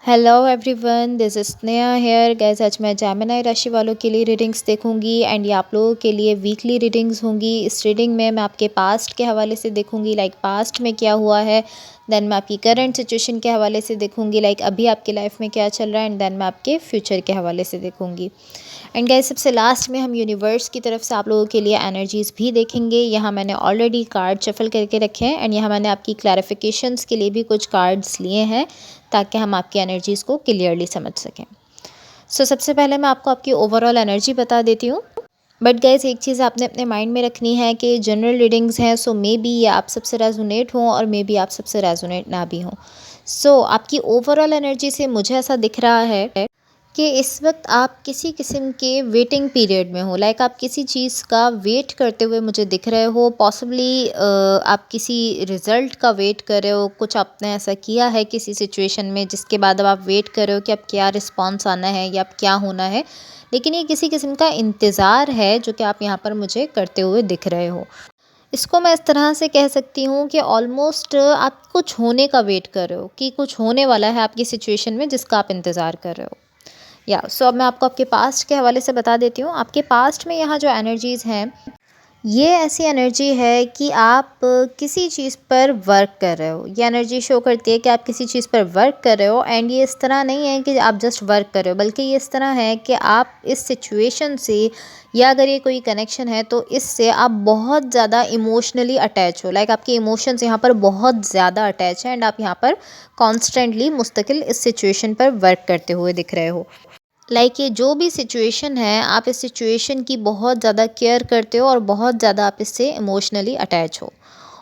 Hello everyone, this is Sneha hair guys. आज मैं Gemini राशि वालों के लिए रीडिंग्स देखूंगी एंड ये आप लोगों के लिए वीकली रीडिंग्स होंगी। इस रीडिंग में मैं आपके पास्ट के हवाले से देखूंगी, लाइक पास्ट में क्या हुआ है। देन मैं आपकी करंट सिचुएशन के हवाले से देखूंगी, लाइक अभी आपकी लाइफ में क्या चल रहा है। एंड देन मैं आपके फ्यूचर के हवाले से देखूंगी। एंड गाइस, सबसे लास्ट में हम यूनिवर्स की तरफ से आप लोगों के लिए एनर्जीज़ भी देखेंगे। यहाँ मैंने ऑलरेडी कार्ड शफल करके रखे हैं एंड यहाँ मैंने आपकी क्लैरिफिकेशंस के लिए भी कुछ कार्ड्स लिए हैं ताकि हम आपकी एनर्जीज़ को क्लियरली समझ सकें। सबसे पहले मैं आपको आपकी ओवरऑल एनर्जी बता देती हूँ। बट गाइस, एक चीज़ आपने अपने माइंड में रखनी है कि जनरल रीडिंग्स हैं, सो मे बी ये आप सबसे रेजोनेट हों और मे बी आप सबसे रेजोनेट ना भी हों। आपकी ओवरऑल एनर्जी से मुझे ऐसा दिख रहा है कि इस वक्त आप किसी किस्म के वेटिंग पीरियड में हो, लाइक आप किसी चीज़ का वेट करते हुए मुझे दिख रहे हो। पॉसिबली आप किसी रिज़ल्ट का वेट कर रहे हो, कुछ आपने ऐसा किया है किसी सिचुएशन में जिसके बाद अब आप वेट कर रहे हो कि अब क्या रिस्पॉन्स आना है या अब क्या होना है। लेकिन ये किसी किस्म का इंतज़ार है जो कि आप यहाँ पर मुझे करते हुए दिख रहे हो। इसको मैं इस तरह से कह सकती हूँ कि ऑलमोस्ट आप कुछ होने का वेट कर रहे हो, कि कुछ होने वाला है आपकी सिचुएशन में जिसका आप इंतज़ार कर रहे हो। अब मैं आपको आपके पास्ट के हवाले से बता देती हूँ। आपके पास्ट में यहाँ जो एनर्जीज़ हैं, ये ऐसी एनर्जी है कि आप किसी चीज़ पर वर्क कर रहे हो। ये एनर्जी शो करती है कि आप किसी चीज़ पर वर्क कर रहे हो। एंड ये इस तरह नहीं है कि आप जस्ट वर्क कर रहे हो, बल्कि ये इस तरह है कि आप इस सिचुएशन से, या अगर ये कोई कनेक्शन है तो इससे आप बहुत ज़्यादा इमोशनली अटैच हो। लाइक आपके इमोशंस यहाँ पर बहुत ज़्यादा अटैच हैं एंड आप यहाँ पर कॉन्स्टेंटली मुस्तकिल इस सिचुएशन पर वर्क करते हुए दिख रहे हो। ये जो भी सिचुएशन है, आप इस सिचुएशन की बहुत ज़्यादा केयर करते हो और बहुत ज़्यादा आप इससे इमोशनली अटैच हो।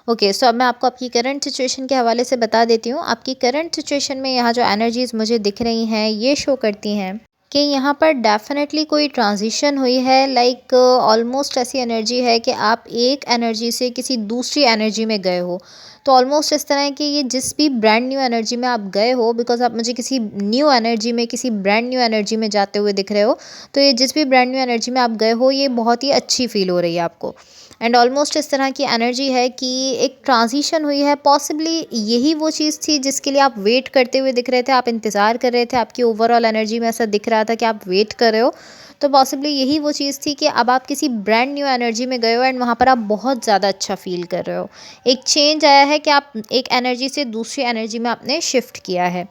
अब मैं आपको आपकी करंट सिचुएशन के हवाले से बता देती हूँ। आपकी करंट सिचुएशन में यहाँ जो एनर्जीज़ मुझे दिख रही हैं, ये शो करती हैं कि यहाँ पर डेफ़िनेटली कोई ट्रांज़िशन हुई है। ऑलमोस्ट ऐसी एनर्जी है कि आप एक एनर्जी से किसी दूसरी एनर्जी में गए हो। तो ऑलमोस्ट इस तरह है कि ये जिस भी ब्रांड न्यू एनर्जी में आप गए हो, बिकॉज़ आप मुझे किसी न्यू एनर्जी में, किसी ब्रांड न्यू एनर्जी में जाते हुए दिख रहे हो। तो ये जिस भी ब्रांड न्यू एनर्जी में आप गए हो, ये बहुत ही अच्छी फ़ील हो रही है आपको। एंड ऑलमोस्ट इस तरह की एनर्जी है कि एक ट्रांजिशन हुई है। पॉसिबली यही वो चीज़ थी जिसके लिए आप वेट करते हुए दिख रहे थे, आप इंतज़ार कर रहे थे। आपकी ओवरऑल एनर्जी में ऐसा दिख रहा था कि आप वेट कर रहे हो। तो पॉसिबली यही वो चीज़ थी कि अब आप किसी ब्रांड न्यू एनर्जी में गए हो एंड वहाँ पर आप बहुत ज़्यादा अच्छा फ़ील कर रहे हो। एक चेंज आया है कि आप एक एनर्जी से दूसरी एनर्जी में आपने शिफ्ट किया है।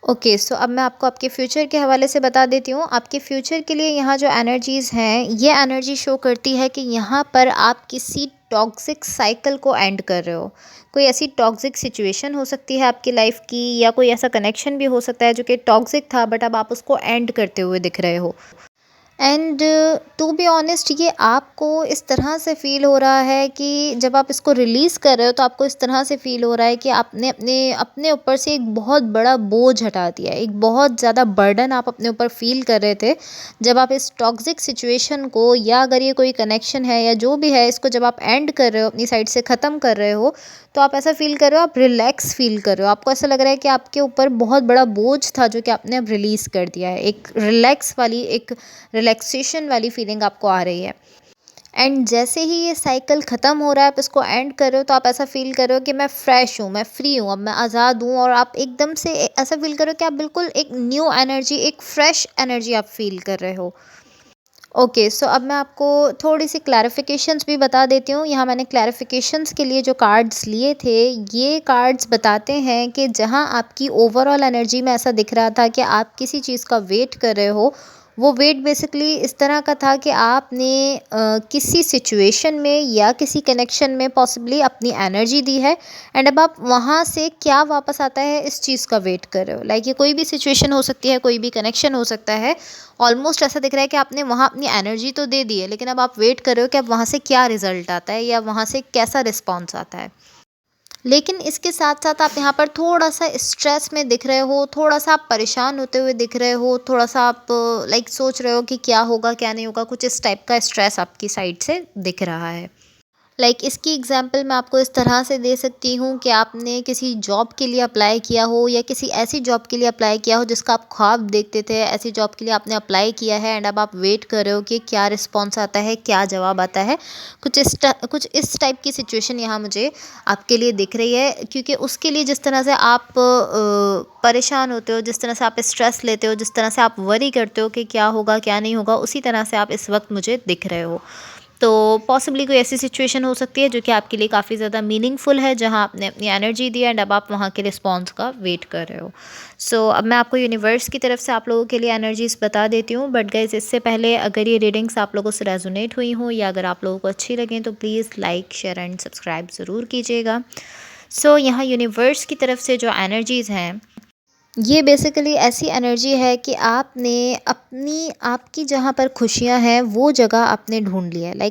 अब मैं आपको आपके फ्यूचर के हवाले से बता देती हूँ। आपके फ्यूचर के लिए यहाँ जो एनर्जीज़ हैं, ये एनर्जी शो करती है कि यहाँ पर आप किसी टॉक्सिक साइकिल को एंड कर रहे हो। कोई ऐसी टॉक्सिक सिचुएशन हो सकती है आपकी लाइफ की, या कोई ऐसा कनेक्शन भी हो सकता है जो कि टॉक्सिक था, बट अब आप उसको एंड करते हुए दिख रहे हो। एंड टू बी ऑनेस्ट, ये आपको इस तरह से फ़ील हो रहा है कि जब आप इसको रिलीज़ कर रहे हो तो आपको इस तरह से फ़ील हो रहा है कि आपने अपने अपने ऊपर से एक बहुत बड़ा बोझ हटा दिया है। एक बहुत ज़्यादा बर्डन आप अपने ऊपर फ़ील कर रहे थे जब आप इस टॉक्सिक सिचुएशन को, या अगर ये कोई कनेक्शन है या जो भी है, इसको जब आप एंड कर रहे हो, अपनी साइड से ख़त्म कर रहे हो, तो आप ऐसा फ़ील कर रहे हो, आप रिलैक्स फ़ील कर रहे हो। आपको ऐसा लग रहा है कि आपके ऊपर बहुत बड़ा बोझ था जो कि आपने अब रिलीज़ कर दिया है। एक रिलैक्स वाली, एक रिलैक्सेशन वाली फीलिंग आपको आ रही है। एंड जैसे ही ये साइकिल ख़त्म हो रहा है, आप इसको एंड कर रहे हो, तो आप ऐसा फ़ील कर रहे हो कि मैं फ़्रेश हूँ, मैं फ्री हूँ, अब मैं आज़ाद हूँ। और आप एकदम से ऐसा फ़ील कर रहे हो कि आप बिल्कुल एक न्यू एनर्जी, एक फ़्रेश एनर्जी आप फ़ील कर रहे हो। अब मैं आपको थोड़ी सी क्लैरिफिकेशंस भी बता देती हूँ। यहाँ मैंने क्लैरिफिकेशंस के लिए जो कार्ड्स लिए थे, ये कार्ड्स बताते हैं कि जहाँ आपकी ओवरऑल एनर्जी में ऐसा दिख रहा था कि आप किसी चीज़ का वेट कर रहे हो, वो वेट बेसिकली इस तरह का था कि आपने किसी सिचुएशन में या किसी कनेक्शन में पॉसिबली अपनी एनर्जी दी है। एंड अब आप वहाँ से क्या वापस आता है, इस चीज़ का वेट कर रहे हो। ये कोई भी सिचुएशन हो सकती है, कोई भी कनेक्शन हो सकता है। ऑलमोस्ट ऐसा दिख रहा है कि आपने वहाँ अपनी एनर्जी तो दे दी है, लेकिन अब आप वेट कर रहे हो कि अब वहाँ से क्या रिज़ल्ट आता है या वहाँ से कैसा रिस्पॉन्स आता है। लेकिन इसके साथ साथ आप यहाँ पर थोड़ा-सा स्ट्रेस में दिख रहे हो, थोड़ा-सा आप परेशान होते हुए दिख रहे हो, थोड़ा-सा आप सोच रहे हो कि क्या होगा, क्या नहीं होगा, कुछ इस टाइप का स्ट्रेस आपकी साइड से दिख रहा है। इसकी एग्जांपल मैं आपको इस तरह से दे सकती हूँ कि आपने किसी जॉब के लिए अप्लाई किया हो या किसी ऐसी जॉब के लिए अप्लाई किया हो जिसका आप ख्वाब देखते थे। ऐसी जॉब के लिए आपने अप्लाई किया है एंड अब आप वेट कर रहे हो कि क्या रिस्पॉन्स आता है, क्या जवाब आता है। कुछ इस टाइप की सिचुएशन यहाँ मुझे आपके लिए दिख रही है, क्योंकि उसके लिए जिस तरह से आप परेशान होते हो, जिस तरह से आप स्ट्रेस लेते हो, जिस तरह से आप वरी करते हो कि क्या होगा क्या नहीं होगा, उसी तरह से आप इस वक्त मुझे दिख रहे हो। तो पॉसिबली कोई ऐसी सिचुएशन हो सकती है जो कि आपके लिए काफ़ी ज़्यादा मीनिंगफुल है, जहां आपने अपनी एनर्जी दी एंड अब आप वहां के रिस्पॉन्स का वेट कर रहे हो। सो अब मैं आपको यूनिवर्स की तरफ से आप लोगों के लिए एनर्जीज बता देती हूँ, बट गाइज इससे पहले अगर ये रीडिंग्स आप लोगों से रेजोनेट हुई हों या अगर आप लोगों को अच्छी लगें तो please like share and subscribe ज़रूर कीजिएगा। सो यहाँ यूनिवर्स की तरफ से जो एनर्जीज़ हैं, ये बेसिकली ऐसी एनर्जी है कि आपने अपनी आपकी जहाँ पर खुशियाँ हैं वो जगह आपने ढूंढ लिया है।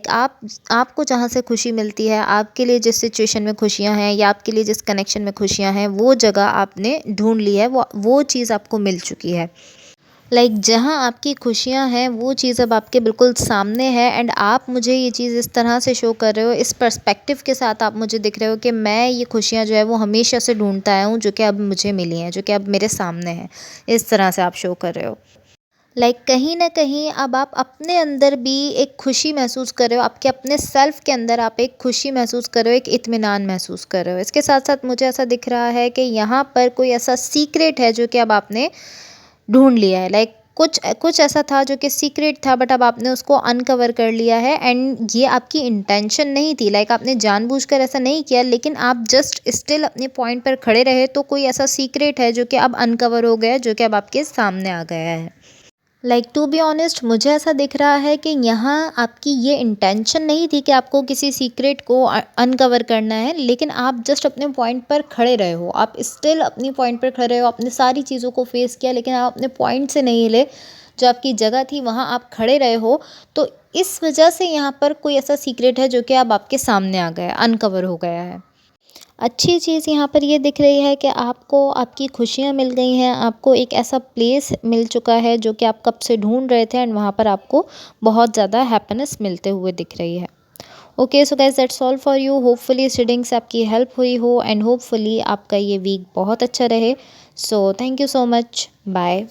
आपको जहाँ से खुशी मिलती है, आपके लिए जिस सिचुएशन में खुशियाँ हैं या आपके लिए जिस कनेक्शन में खुशियाँ हैं, वो जगह आपने ढूंढ ली है, वो चीज़ आपको मिल चुकी है। जहाँ आपकी खुशियाँ हैं वो चीज़ अब आपके बिल्कुल सामने है एंड आप मुझे ये चीज़ इस तरह से शो कर रहे हो, इस पर्सपेक्टिव के साथ आप मुझे दिख रहे हो कि मैं ये खुशियाँ जो है वो हमेशा से ढूंढता आया हूँ, जो कि अब मुझे मिली हैं, जो कि अब मेरे सामने हैं। इस तरह से आप शो कर रहे हो। कहीं न कहीं अब आप अपने अंदर भी एक खुशी महसूस कर रहे हो, आपके अपने सेल्फ के अंदर आप एक खुशी महसूस कर रहे हो, एक इत्मीनान महसूस कर रहे हो। इसके साथ-साथ मुझे ऐसा दिख रहा है कि यहाँ पर कोई ऐसा सीक्रेट है जो कि अब आपने ढूँढ लिया है। कुछ कुछ ऐसा था जो कि सीक्रेट था, बट अब आपने उसको अनकवर कर लिया है एंड ये आपकी इंटेंशन नहीं थी। आपने जानबूझकर ऐसा नहीं किया, लेकिन आप जस्ट स्टिल अपने पॉइंट पर खड़े रहे, तो कोई ऐसा सीक्रेट है जो कि अब अनकवर हो गया है, जो कि अब आपके सामने आ गया है। टू बी ऑनेस्ट मुझे ऐसा दिख रहा है कि यहाँ आपकी ये इंटेंशन नहीं थी कि आपको किसी सीक्रेट को अनकवर करना है, लेकिन आप जस्ट अपने पॉइंट पर खड़े रहे हो। आप स्टिल अपनी पॉइंट पर खड़े हो, आपने सारी चीज़ों को फेस किया, लेकिन आप अपने पॉइंट से नहीं हिले। जो आपकी जगह थी वहाँ आप खड़े रहे हो, तो इस वजह से यहाँ पर कोई ऐसा सीक्रेट है जो कि अब आपके सामने आ गया, अनकवर हो गया है। अच्छी चीज़ यहाँ पर ये दिख रही है कि आपको आपकी खुशियाँ मिल गई हैं, आपको एक ऐसा प्लेस मिल चुका है जो कि आप कब से ढूंढ रहे थे एंड वहाँ पर आपको बहुत ज़्यादा हैप्पीनेस मिलते हुए दिख रही है। Okay, so guys that's all for you. Hopefully इस रीडिंग से आपकी हेल्प हुई हो एंड होपफुली आपका ये वीक बहुत अच्छा रहे। So thank you so much. Bye.